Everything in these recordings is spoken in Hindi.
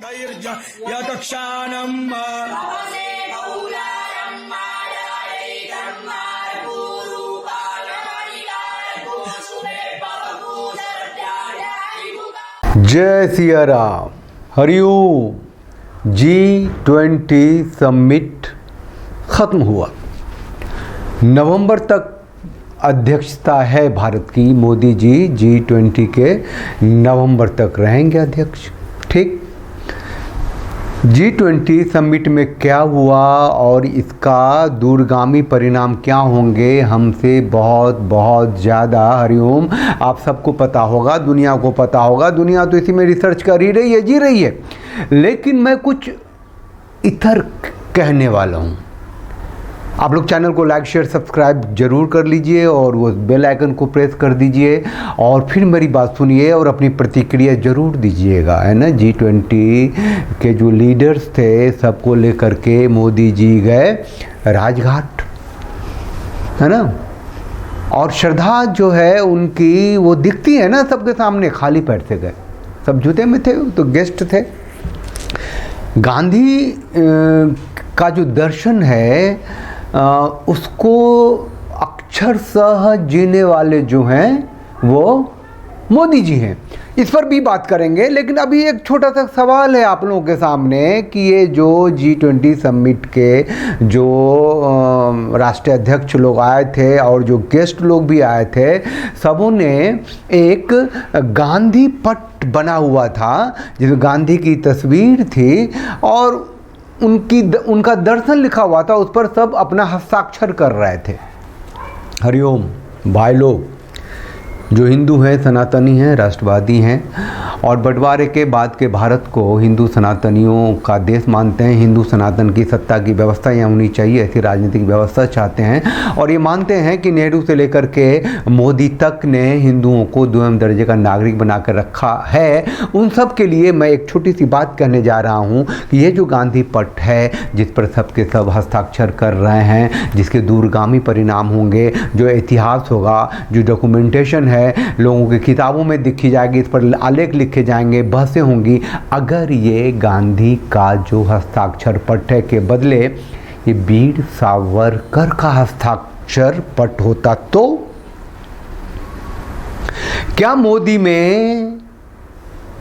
यतक्षानम् जय सिया राम। हरिओम। G20 समिट ख़त्म हुआ। नवंबर तक अध्यक्षता है भारत की। मोदी जी G20 के नवंबर तक रहेंगे अध्यक्ष। ठीक। G20 समिट में क्या हुआ और इसका दूरगामी परिणाम क्या होंगे, हमसे बहुत बहुत ज़्यादा हरिओम आप सबको पता होगा, दुनिया को पता होगा। दुनिया तो इसी में रिसर्च कर ही रही है, जी रही है। लेकिन मैं कुछ इतर कहने वाला हूँ। आप लोग चैनल को लाइक शेयर सब्सक्राइब जरूर कर लीजिए और वो बेल आइकन को प्रेस कर दीजिए और फिर मेरी बात सुनिए और अपनी प्रतिक्रिया जरूर दीजिएगा, है ना। G20 के जो लीडर्स थे सबको लेकर के मोदी जी गए राजघाट, है ना। और श्रद्धा जो है उनकी वो दिखती है ना सबके सामने। खाली पैर से गए, सब जूते में थे, तो गेस्ट थे। गांधी का जो दर्शन है उसको अक्षरशः जीने वाले जो हैं वो मोदी जी हैं। इस पर भी बात करेंगे, लेकिन अभी एक छोटा सा सवाल है आप लोगों के सामने कि ये जो G20 समिट के जो राष्ट्रीय अध्यक्ष लोग आए थे और जो गेस्ट लोग भी आए थे, सबों ने एक गांधी पट बना हुआ था जिसमें गांधी की तस्वीर थी और उनका दर्शन लिखा हुआ था। उस पर सब अपना हस्ताक्षर कर रहे थे। हरिओम भाई लोग, जो हिंदू हैं, सनातनी हैं, राष्ट्रवादी हैं और बंटवारे के बाद के भारत को हिंदू सनातनियों का देश मानते हैं। हिंदू सनातन की सत्ता की व्यवस्था यहाँ होनी चाहिए, ऐसी राजनीतिक व्यवस्था चाहते हैं। और ये मानते हैं कि नेहरू से लेकर के मोदी तक ने हिंदुओं को दोयम दर्जे का नागरिक बनाकर रखा है। उन सब के लिए मैं एक छोटी सी बात कहने जा रहा हूँ कि ये जो गांधी पट है जिस पर सबके सब हस्ताक्षर कर रहे हैं, जिसके दूरगामी परिणाम होंगे, जो इतिहास होगा, जो डॉक्यूमेंटेशन है, लोगों की किताबों में लिखी जाएगी, इस पर आलेख लिखे जाएंगे, बहसें होंगी। अगर ये गांधी का जो हस्ताक्षर पट है के बदले ये वीर सावरकर का हस्ताक्षर पट होता तो क्या मोदी में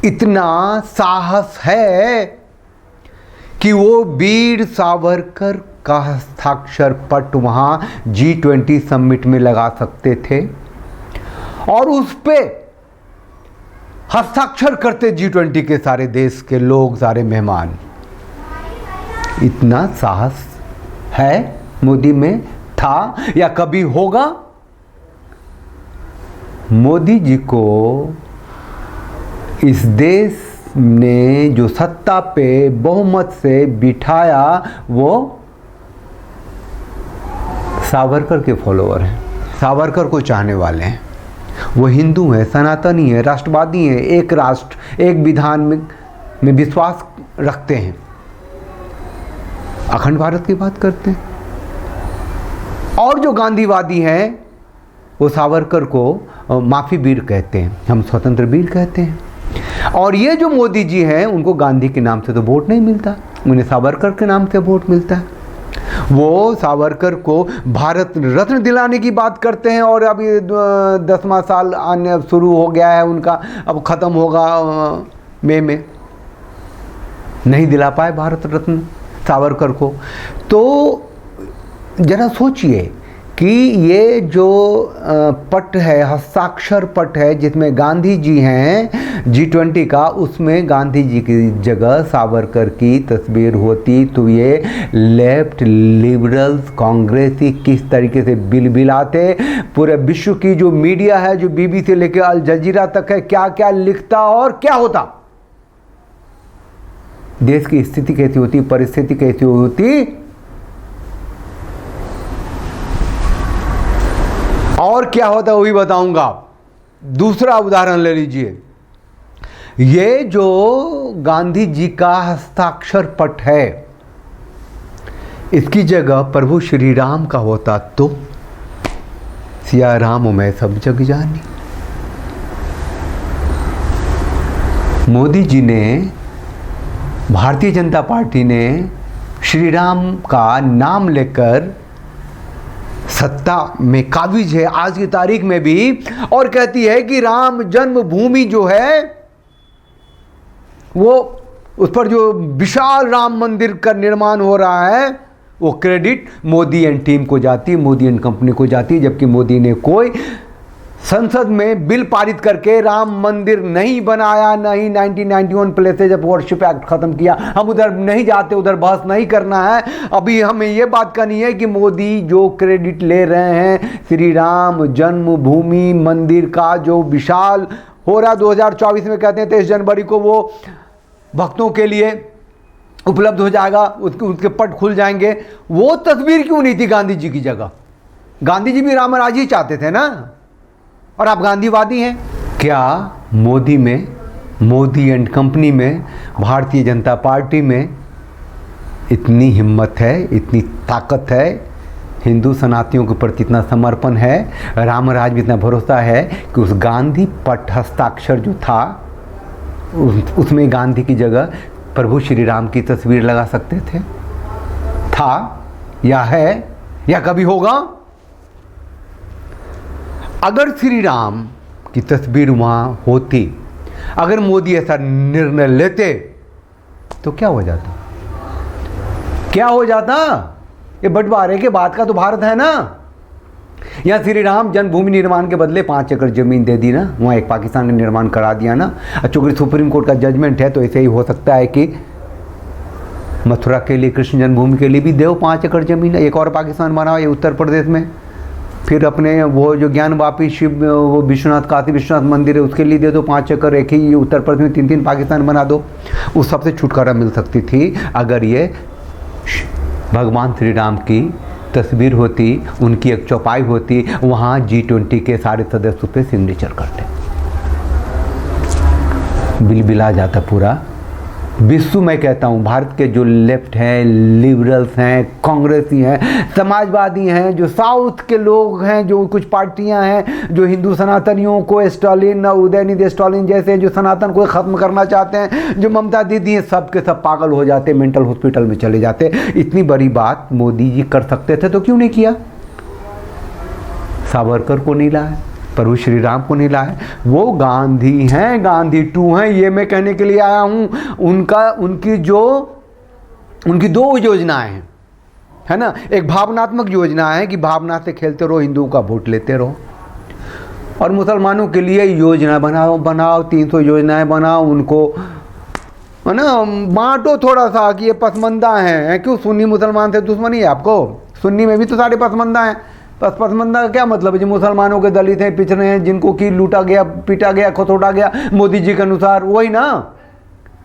इतना साहस है कि वो वीर सावरकर का हस्ताक्षर पट वहां G20 समिट में लगा सकते थे और उस पे हस्ताक्षर करते G20 के सारे देश के लोग, सारे मेहमान। इतना साहस है मोदी में, था या कभी होगा? मोदी जी को इस देश ने जो सत्ता पे बहुमत से बिठाया वो सावरकर के फॉलोअर हैं, सावरकर को चाहने वाले हैं। वो हिंदू हैं, सनातनी हैं, राष्ट्रवादी हैं, एक राष्ट्र एक विधान में विश्वास रखते हैं, अखंड भारत की बात करते हैं। और जो गांधीवादी हैं वो सावरकर को माफी वीर कहते हैं, हम स्वतंत्र वीर कहते हैं। और ये जो मोदी जी हैं उनको गांधी के नाम से तो वोट नहीं मिलता, उन्हें सावरकर के नाम से वोट मिलता है। वो सावरकर को भारत रत्न दिलाने की बात करते हैं और अभी 10वां साल आने शुरू हो गया है उनका, अब ख़त्म होगा मई में। नहीं दिला पाए भारत रत्न सावरकर को। तो जरा सोचिए कि ये जो पट है, हस्ताक्षर पट है जिसमें गांधी जी हैं G20 का, उसमें गांधी जी की जगह सावरकर की तस्वीर होती तो ये लेफ्ट लिबरल्स कांग्रेसी किस तरीके से बिलबिलाते। पूरे विश्व की जो मीडिया है, जो BBC से लेकर अल जजीरा तक है, क्या क्या लिखता और क्या होता। देश की स्थिति कैसी होती, परिस्थिति कैसी होती और क्या होता वो भी बताऊंगा। दूसरा उदाहरण ले लीजिए, ये जो गांधी जी का हस्ताक्षर पट है इसकी जगह प्रभु श्री राम का होता तो सिया राम मैं सब जग जानी। मोदी जी ने भारतीय जनता पार्टी ने श्री राम का नाम लेकर सत्ता में काबिज है आज की तारीख में भी, और कहती है कि राम जन्मभूमि जो है वो, उस पर जो विशाल राम मंदिर का निर्माण हो रहा है, वो क्रेडिट मोदी एंड टीम को जाती है, मोदी एंड कंपनी को जाती है। जबकि मोदी ने कोई संसद में बिल पारित करके राम मंदिर नहीं बनाया, नहीं 1991 प्लेसेज ऑफ वर्शिप एक्ट खत्म किया। हम उधर नहीं जाते, उधर बहस नहीं करना है। अभी हमें ये बात करनी है कि मोदी जो क्रेडिट ले रहे हैं श्री राम जन्मभूमि मंदिर का, जो विशाल हो रहा 2024 में, कहते हैं 23 जनवरी को वो भक्तों के लिए उपलब्ध हो जाएगा, उसके पट खुल जाएंगे। वो तस्वीर क्यों नहीं थी गांधी जी की जगह? गांधी जी भी रामराज ही चाहते थे ना, और आप गांधीवादी हैं। क्या मोदी में, मोदी एंड कंपनी में, भारतीय जनता पार्टी में इतनी हिम्मत है, इतनी ताकत है, हिंदू सनातनियों के प्रति इतना समर्पण है, रामराज में इतना भरोसा है कि उस गांधी पट हस्ताक्षर जो था उसमें गांधी की जगह प्रभु श्री राम की तस्वीर लगा सकते थे? था या है या कभी होगा? अगर श्री राम की तस्वीर वहाँ होती, अगर मोदी ऐसा निर्णय लेते तो क्या हो जाता? क्या हो जाता? ये बंटवारे के बाद का तो भारत है ना। यहाँ श्री राम जन्मभूमि निर्माण के बदले 5 एकड़ जमीन दे दी ना, वहाँ एक पाकिस्तान का निर्माण करा दिया ना। चूंकि सुप्रीम कोर्ट का जजमेंट है तो ऐसे ही हो सकता है कि मथुरा के लिए, कृष्ण जन्मभूमि के लिए भी देव 5 एकड़ जमीन, एक और पाकिस्तान बनाओ ये उत्तर प्रदेश में। फिर अपने वो जो ज्ञान वापी शिव, वो विश्वनाथ, काशी विश्वनाथ मंदिर है, उसके लिए दे दो 5 एकड़, एक ही उत्तर प्रदेश में 3-3 पाकिस्तान बना दो। उस सबसे छुटकारा मिल सकती थी अगर ये भगवान श्री राम की तस्वीर होती, उनकी एक चौपाई होती, वहाँ G20 के सारे सदस्य पे सिग्नेचर करते, बिलबिला जाता पूरा विश्व। मैं कहता हूँ भारत के जो लेफ्ट हैं, लिबरल्स हैं, कांग्रेसी हैं, समाजवादी हैं, जो साउथ के लोग हैं, जो कुछ पार्टियां हैं जो हिंदू सनातनियों को, स्टालिन, उदयनिधि स्टालिन जैसे जो सनातन को ख़त्म करना चाहते हैं, जो ममता दीदी हैं, सब के सब पागल हो जाते, मेंटल हॉस्पिटल में चले जाते। इतनी बड़ी बात मोदी जी कर सकते थे तो क्यों नहीं किया? सावरकर को नहीं लाया, प्रभु श्री राम को नहीं लाए। वो गांधी हैं, गांधी 2 हैं, ये मैं कहने के लिए आया हूँ। उनकी 2 योजनाएं हैं, है ना। एक भावनात्मक योजना है कि भावना से खेलते रहो, हिंदुओं का वोट लेते रहो, और मुसलमानों के लिए योजना बनाओ 300 योजनाएं बनाओ, उनको है ना बांटो थोड़ा सा कि ये पसमंदा हैं। क्यों सुन्नी मुसलमान से दुश्मनी है आपको? सुन्नी में भी तो सारे पसमंदा हैं। पसमंदा का क्या मतलब है? जो मुसलमानों के दलित हैं, पिछड़े हैं, जिनको की लूटा गया, पीटा गया, खसोटा गया मोदी जी के अनुसार, वही ना।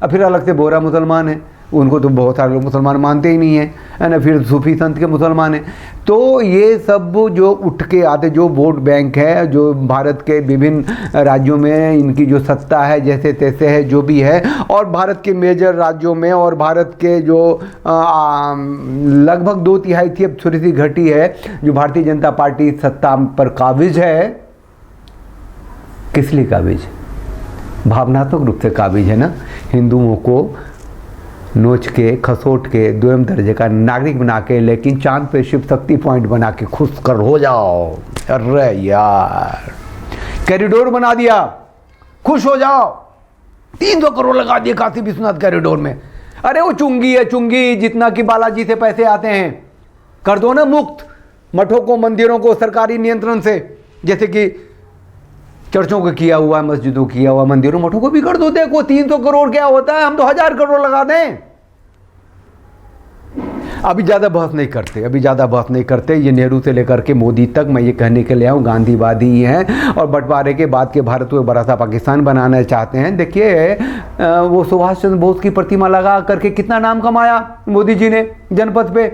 अब फिर अलग से बोरा मुसलमान है, उनको तो बहुत सारे लोग मुसलमान मानते ही नहीं है ना। फिर सूफी संत के मुसलमान हैं। तो ये सब जो उठ के आते, जो वोट बैंक है, जो भारत के विभिन्न राज्यों में इनकी जो सत्ता है जैसे तैसे है, जो भी है, और भारत के मेजर राज्यों में, और भारत के जो लगभग 2/3 थी, अब थोड़ी सी घटी है, जो भारतीय जनता पार्टी सत्ता पर काबिज है। किस लिए काबिज? भावनात्मक रूप से काबिज है ना। हिंदुओं को नोच के, खसोट के, 2म दर्जे का नागरिक बना के, लेकिन चांद पे शिव शक्ति पॉइंट बना के खुश कर हो जाओ। अरे यार, कॉरिडोर बना दिया, खुश हो जाओ। 300 करोड़ लगा दिए काशी विश्वनाथ कॉरिडोर में। अरे वो चुंगी है, चुंगी जितना कि बालाजी से पैसे आते हैं, कर दो ना मुक्त मठों को, मंदिरों को सरकारी नियंत्रण से, जैसे कि चर्चों को किया हुआ, मस्जिदों को किया हुआ, मंदिरों मठों को भी कर दो। देखो 300 करोड़ क्या होता है, हम तो 1000 करोड़ लगा दें। अभी ज़्यादा बहस नहीं करते, ये नेहरू से लेकर के मोदी तक मैं ये कहने के लिए आऊँ, गांधीवादी ही हैं, और बंटवारे के बाद के भारत को बड़ा सा पाकिस्तान बनाना चाहते हैं। देखिए वो सुभाष चंद्र बोस की प्रतिमा लगा करके कितना नाम कमाया मोदी जी ने जनपद पे,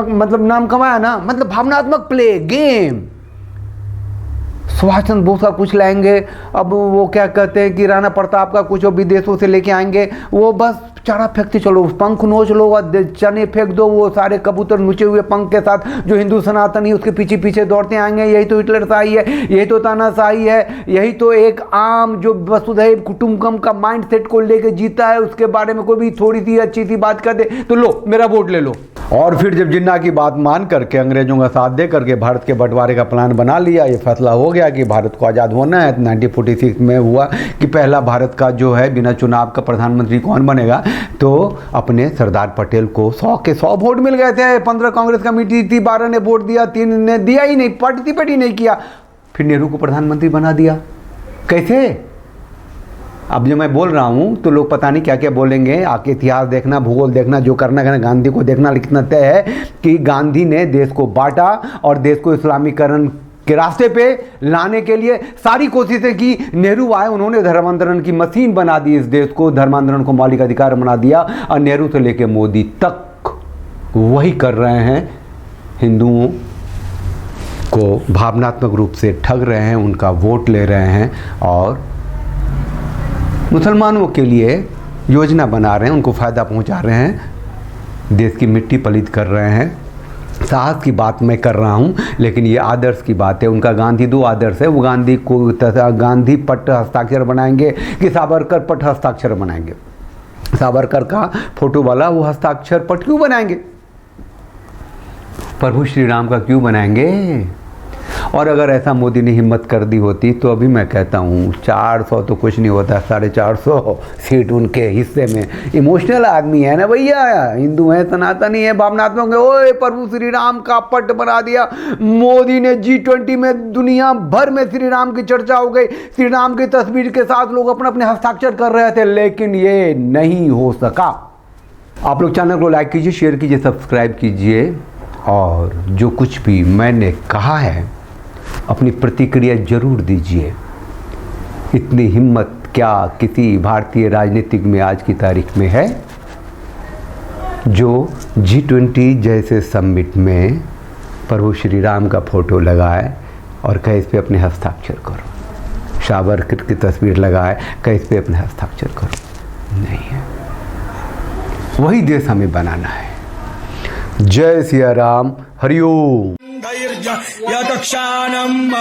मतलब नाम कमाया ना, मतलब भावनात्मक प्ले गेम। सुभाष चंद्र बोस का कुछ लाएंगे, अब वो क्या कहते हैं कि राणा प्रताप का कुछ विदेशों से लेके आएंगे, वो बस चारा फेंकते चलो, पंख नोच लो और चने फेंक दो, वो सारे कबूतर नुचे हुए पंख के साथ जो हिंदू सनातनी उसके पीछे पीछे दौड़ते आएंगे। यही तो हिटलरशाही है, यही तो तानाशाही है, यही तो एक आम जो वसुधैव कुटुंबकम का माइंडसेट को लेके जीता है, उसके बारे में कोई भी थोड़ी सी अच्छी सी बात कर दे तो लो मेरा वोट ले लो। और फिर जब जिन्ना की बात मान करके अंग्रेजों का साथ दे करके भारत के बंटवारे का प्लान बना लिया, ये फैसला हो गया कि भारत को आज़ाद होना है। 1946 में हुआ कि पहला भारत का जो है बिना चुनाव का प्रधानमंत्री कौन बनेगा, तो अपने सरदार पटेल को 100 के 100 वोट मिल गए थे। 15 कांग्रेस कमेटी थी, 12 ने वोट दिया, 3 ने दिया ही नहीं, पार्टिसिपेट ही नहीं किया। फिर नेहरू को प्रधानमंत्री बना दिया। कैसे? अब जो मैं बोल रहा हूँ तो लोग पता नहीं क्या क्या बोलेंगे। आके इतिहास देखना, भूगोल देखना, जो करना है गांधी को देखना। लेकिन इतना तय है कि गांधी ने देश को बांटा और देश को इस्लामीकरण के रास्ते पे लाने के लिए सारी कोशिशें की। नेहरू आए, उन्होंने धर्मांतरण की मशीन बना दी, इस देश को धर्मांतरण को मौलिक अधिकार बना दिया। और नेहरू से लेकर मोदी तक वही कर रहे हैं, हिंदुओं को भावनात्मक रूप से ठग रहे हैं, उनका वोट ले रहे हैं और मुसलमानों के लिए योजना बना रहे हैं, उनको फ़ायदा पहुंचा रहे हैं, देश की मिट्टी पलीत कर रहे हैं। साहस की बात मैं कर रहा हूं, लेकिन ये आदर्श की बात है। उनका गांधी 2 आदर्श है। वो गांधी को गांधी पट हस्ताक्षर बनाएंगे कि सावरकर पट हस्ताक्षर बनाएंगे। सावरकर का फोटो वाला वो हस्ताक्षर पट क्यों बनाएंगे? प्रभु श्री राम का क्यों बनाएंगे? और अगर ऐसा मोदी ने हिम्मत कर दी होती तो अभी मैं कहता हूँ 400 तो कुछ नहीं होता, 450 सीट उनके हिस्से में। इमोशनल आदमी है ना भैया, हिंदू है, सनातनी है, भावनात्मक है। ओए प्रभु श्री राम का पट बना दिया मोदी ने। G20 में दुनिया भर में श्री राम की चर्चा हो गई। श्री राम की तस्वीर के साथ लोग अपने अपने हस्ताक्षर कर रहे थे, लेकिन ये नहीं हो सका। आप लोग चैनल को लाइक कीजिए, शेयर कीजिए, सब्सक्राइब कीजिए और जो कुछ भी मैंने कहा है अपनी प्रतिक्रिया जरूर दीजिए। इतनी हिम्मत क्या किसी भारतीय राजनीतिक में आज की तारीख में है जो G20 जैसे समिट में प्रभु श्री राम का फोटो लगाए और कहे इस पे अपने हस्ताक्षर करो, सावरकर की तस्वीर लगाए कहे इस पे अपने हस्ताक्षर करो? नहीं है। वही देश हमें बनाना है। जय सिया राम, हरिओम। यदक्षाणम्